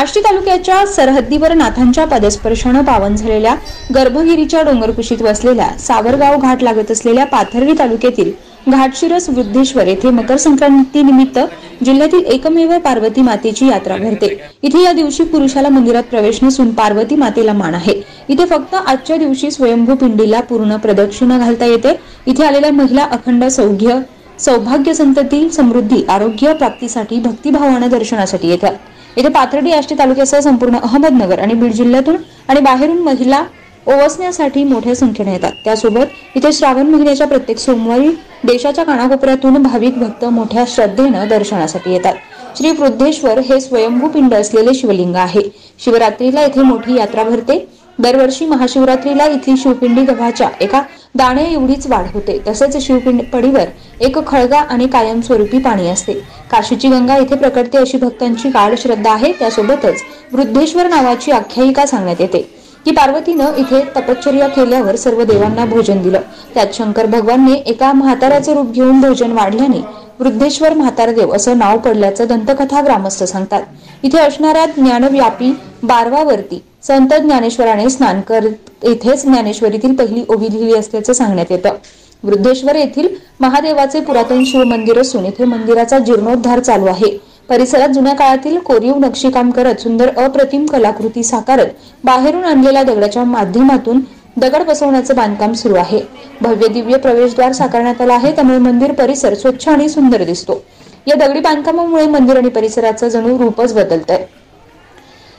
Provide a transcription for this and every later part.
आष्टी तालुक्याच्या सरहद्दीवर नाथांच्या पदस्पर्शाने पावन झालेल्या गर्भगिरीच्या डोंगरकुशीत वसलेल्या सावरगाव घाट लागत असलेल्या पाथर्डी तालुक्यातील घाटशिरस वृद्धेश्वर येथे मकर संक्रांती निमित्त जिल्ह्यातील एकमेव पार्वती मातेची यात्रा भरते। इथे या दिवशी पुरुषाला मंदिरात प्रवेश नसून पार्वती मातेला मान आहे। इथे फक्त आजच्या दिवशी स्वयंभू पिंडीला पूर्ण प्रदक्षिणा घालता येते। इथे आलेल्या महिला अखंड सौभाग्य संतती समृद्धी आरोग्य प्राप्तीसाठी भक्तिभावाने दर्शनासाठी येतात। इथे पाथर्डी आष्टी तालुक्यासह संपूर्ण अहमदनगर आणि बीड जिल्ह्यातून आणि बाहेरून महिला ओवसण्यासाठी मोठ्या संख्येने येतात। त्यासोबत इथे श्रावण महिन्याच्या प्रत्येक सोमवारी देशाच्या कानाकोपऱ्यातून भाविक भक्त मोठ्या श्रद्धेने दर्शनासाठी येतात। श्री वृद्धेश्वर हे स्वयंभू पिंड असलेले शिवलिंग आहे। शिवरात्रीला इथे मोठी यात्रा भरते। दरवर्षी महाशिवरात्रीला इथली शिवपिंडी गव्हाच्या एका दाणे एवढीच वाढ होते। तसेच शिवपिंडीवर एक खळगा आणि कायमस्वरूपी पाणी असते। काशीची गंगा इथे प्रकटते अशी भक्तांची गाढ श्रद्धा आहे। त्यासोबतच वृद्धेश्वर नावाची आख्यायिका सांगण्यात येते की पार्वतीनं इथे तपश्चर्या केल्यावर सर्व देवांना भोजन दिलं। त्यात शंकर भगवानने एका म्हाताऱ्याचं रूप घेऊन भोजन वाढल्याने वृद्धेश्वर म्हातारदेव असं नाव पडल्याचं दंतकथा ग्रामस्थ सांगतात। इथे असणाऱ्या ज्ञानव्यापी बारवावरती संत ज्ञानेश्वराने स्नान करत इथेच ज्ञानेश्वरीतील पहिली ओवी लिहिली असल्याचं सांगण्यात येतं। वृद्धेश्वर येथील महादेवाचे पुरातन शिव मंदिर असून इथे मंदिराचा जीर्णोद्धार चालू आहे। परिसरात जुन्या काळातील कोरीव नक्षीकाम करत सुंदर अप्रतिम कलाकृती साकारत बाहेरून आणलेल्या दगडाच्या माध्यमातून दगड बसवण्याचं बांधकाम सुरू आहे। भव्य दिव्य प्रवेशद्वार साकारण्यात आला आहे, त्यामुळे मंदिर परिसर स्वच्छ आणि सुंदर दिसतो। या दगडी बांधकामामुळे मंदिर आणि परिसराचं जणू रूपच बदलतंय।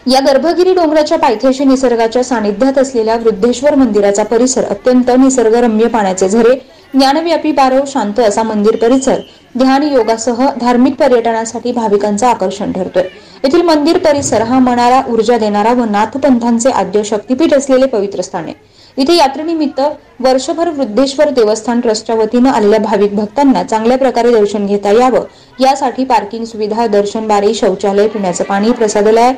या गर्भगिरी डोंगराच्या पायथ्याशी निसर्गाच्या सानिध्यात असलेल्या वृद्धेश्वर मंदिराचा परिसर अत्यंत निसर्गरम्य पाण्याचे झरे, ज्ञानव्यापी बारव, शांत असा मंदिर परिसर ध्यान योगासह धार्मिक पर्यटनासाठी भाविकांचं आकर्षण ठरतोय। येथील मंदिर परिसर हा मनाला ऊर्जा देणारा व नाथपंथांचे आद्य शक्तीपीठ असलेले पवित्र स्थान आहे। इथे यात्रेनिमित्त वर्षभर वृद्धेश्वर देवस्थान ट्रस्टच्या वतीने आलेल्या भाविक भक्तांना चांगल्या प्रकारे दर्शन घेता यावं यासाठी पार्किंग सुविधा, दर्शन बारी, शौचालय, पिण्याचं पाणी, प्रसादालय,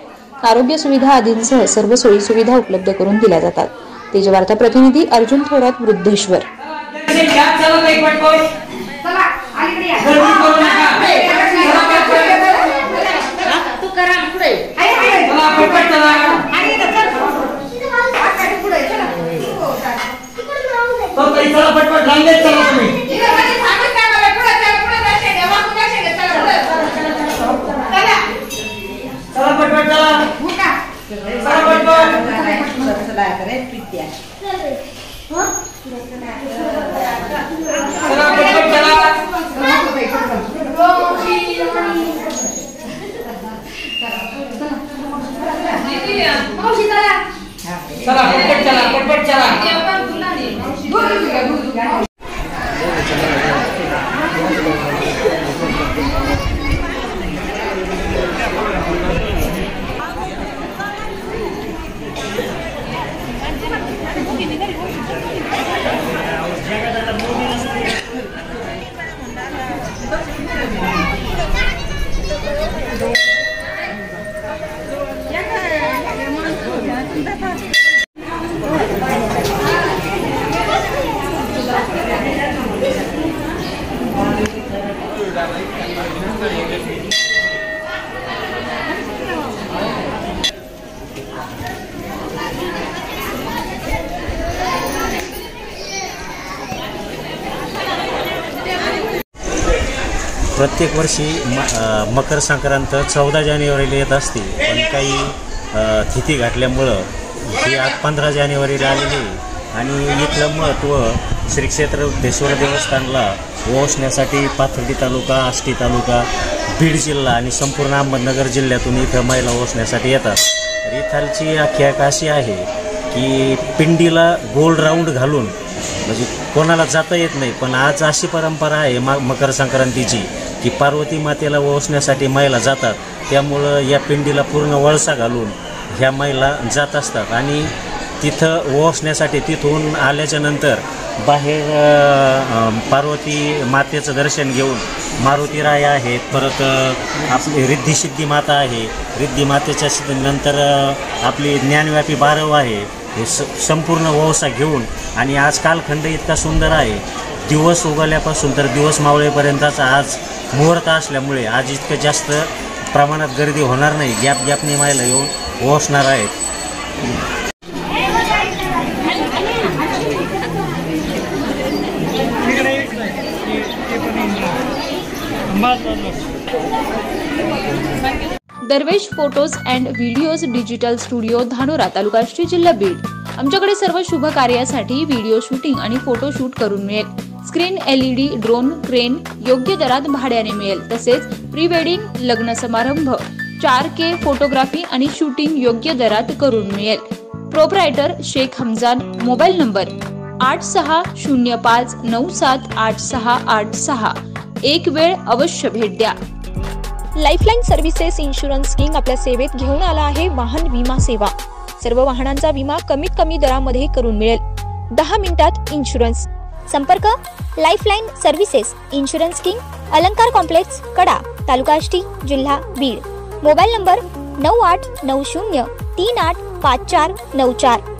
आरोग्य सुविधा आदींसह सर्व सोयी सुविधा उपलब्ध करून दिल्या जातात। तेज वार्ता प्रतिनिधी अर्जुन थोरात, वृद्धेश्वर। प्रत्येक वर्षी मकर संक्रांत 14 जानेवारीला येत असते, पण काही तिथी घातल्यामुळं ही आज 15 जानेवारीला आलेली आणि इथलं महत्त्व श्री क्षेत्र वृद्धेश्वर देवस्थानला ओवसण्यासाठी पाथर्डी तालुका, आष्टी तालुका, बीड जिल्हा आणि संपूर्ण अहमदनगर जिल्ह्यातून इथं महिला ओवसण्यासाठी येतात। तर इथलची आख्यायिका अशी आहे की पिंडीला गोल राऊंड घालून म्हणजे कोणाला जाता येत नाही, पण आज अशी परंपरा आहे मकर संक्रांतीची की पार्वती मातेला ओवसण्यासाठी महिला जातात। त्यामुळं या पिंडीला पूर्ण वळसा घालून ह्या महिला जात असतात आणि तिथं ओवसण्यासाठी तिथून आल्याच्या नंतर बाहेर पार्वती मातेचं दर्शन घेऊन मारुती राय आहेत, परत आपली रिद्धी माता आहे, रिद्धी मातेच्या नंतर आपली ज्ञानव्यापी बारव आहे, हे संपूर्ण ओवसा घेऊन आणि आज कालखंड इतका सुंदर आहे। दिवस उगवल्यापासून तर दिवस मावळेपर्यंतचा आज मुहूर्त असल्यामुळे आज इतकं जास्त प्रमाणात गर्दी होणार नाही, गॅपनी महिला येऊन पोहोचणार आहेत. Darvesh photos and videos digital studio, Dhanora, taluka Ashti, जिल्हा बीड. आमच्याकडे सर्व शुभ कार्यासाठी व्हिडिओ शूटिंग आणि फोटो शूट करून मिळेल. स्क्रीन, LED, ड्रोन, क्रेन योग्य दरात भाड्याने मिळेल. तसेच प्री वेडिंग, लग्न समारंभ, 4K फोटोग्राफी आणि शूटिंग योग्य दरात करून मिळेल. Proprietor Shaikh Hamjan. Mobile number 8605978686. एक वेळ अवश्य भेट द्या. लाईफलाईन सर्व्हिसेस इन्शुरन्स किंग आपल्या सेवेत घेऊन आला आहे वाहन विमा सेवा. सर्व वाहनांचा विमा कमीत कमी दरामध्ये करून मिळेल. 10 मिनिटात इन्शुरन्स. संपर्क लाईफलाईन सर्व्हिसेस इन्शुरन्स किंग, अलंकार कॉम्प्लेक्स, कडा, तालुका आष्टी, जिल्हा बीड. Mobile number 9890385494.